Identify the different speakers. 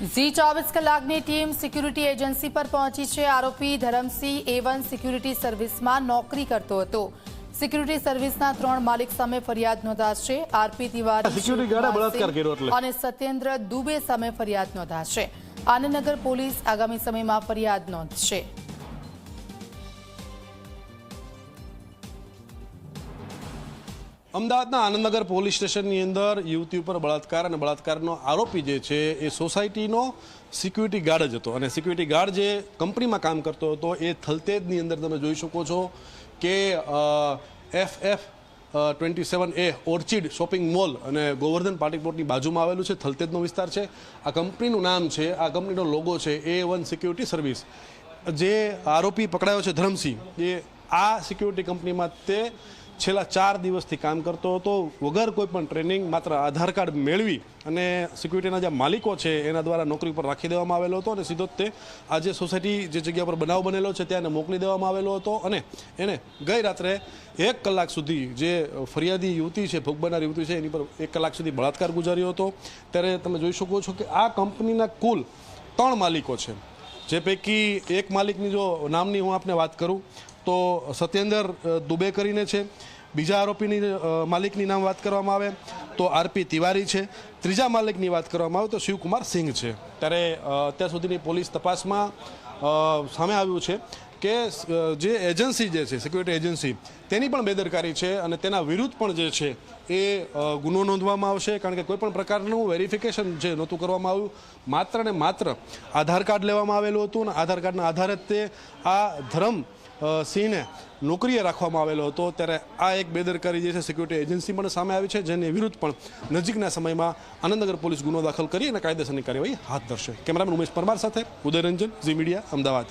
Speaker 1: जी24 કલાકની team security agency પર પહોંચી છે। આરોપી ધરમસિંહ A1 સિક્યુરિટી સર્વિસમાં નોકરી કરતો હતો। સિક્યુરિટી સર્વિસના 3 માલિક સામે ફરિયાદ નોંધાશે। આરપી તિવારી અને સત્યેન્દ્ર દુબે સામે ફરિયાદ નોંધાશે। આનંદનગર પોલીસ આગામી સમયમાં ફરિયાદ નોંધશે।
Speaker 2: અમદાવાદના આનંદનગર પોલીસ સ્ટેશનની અંદર યુવતી ઉપર બળાત્કાર અને બળાત્કારનો આરોપી જે છે એ સોસાયટીનો સિક્યુરિટી ગાર્ડ જ હતો અને સિક્યુરિટી ગાર્ડ જે કંપનીમાં કામ કરતો હતો એ થલતેજની અંદર તમે જોઈ શકો છો કે FF27A ઓર્ચિડ શોપિંગ મોલ અને ગોવર્ધન પાર્ટી પ્લોટની બાજુમાં આવેલું છે। થલતેજનો વિસ્તાર છે। આ કંપનીનું નામ છે, આ કંપનીનો લોગો છે A1 સિક્યુરિટી સર્વિસ। જે આરોપી પકડાયો છે ધરમસિંહ, એ આ સિક્યુરિટી કંપનીમાં તે છેલ્લા 4 દિવસથી કામ કરતો હતો વગર કોઈ પણ ટ્રેનિંગ, માત્ર આધાર કાર્ડ મેળવી અને સિક્યુરિટીના જે માલિકો છે એના દ્વારા નોકરી પર રાખી દેવામાં આવેલો હતો અને સીધો તે આજે સોસાયટી જે જગ્યા પર બનાવ બનેલો છે ત્યાં મોકલી દેવામાં આવેલો હતો અને એને ગઈ રાત્રે 1 કલાક સુધી જે ફરિયાદી યુવતી છે, ભોગ બનનાર યુવતી છે, એની પર 1 કલાક સુધી બળાત્કાર ગુજાર્યો હતો। ત્યારે તમે જોઈ શકો છો કે આ કંપનીના કુલ 3 માલિકો છે, જે પૈકી એક માલિકની જો નામની હું આપને વાત કરું તો સત્યેન્દ્ર દુબે કરીને છે। બીજા આરોપીની માલિકની નામ વાત કરવામાં આવે તો આરપી તિવારી છે। ત્રીજા માલિકની વાત કરવામાં આવે તો શિવકુમાર સિંઘ છે। ત્યારે અત્યાર સુધીની પોલીસ તપાસમાં સામે આવ્યું છે કે જે એજન્સી જે છે સિક્યુરિટી એજન્સી તેની પણ બેદરકારી છે અને તેના વિરુદ્ધ પણ જે છે એ ગુનો નોંધવામાં આવશે। કારણ કે કોઈ પણ પ્રકારનું વેરિફિકેશન જે નહોતું કરવામાં આવ્યું, માત્ર ને માત્ર આધાર કાર્ડ લેવામાં આવેલું હતું અને આધાર કાર્ડના આધારે તે આ ધરમસિંહને નોકરીએ રાખવામાં આવેલો હતો। ત્યારે આ એક બેદરકારી જે છે સિક્યુરિટી એજન્સી પણ સામે આવી છે, જેની વિરુદ્ધ પણ નજીકના સમયમાં આનંદનગર પોલીસ ગુનો દાખલ કરી અને કાયદેસરની કાર્યવાહી હાથ ધરશે। કેમેરામેન ઉમેશ પરમાર સાથે ઉદય રંજન, ઝી મીડિયા, અમદાવાદ।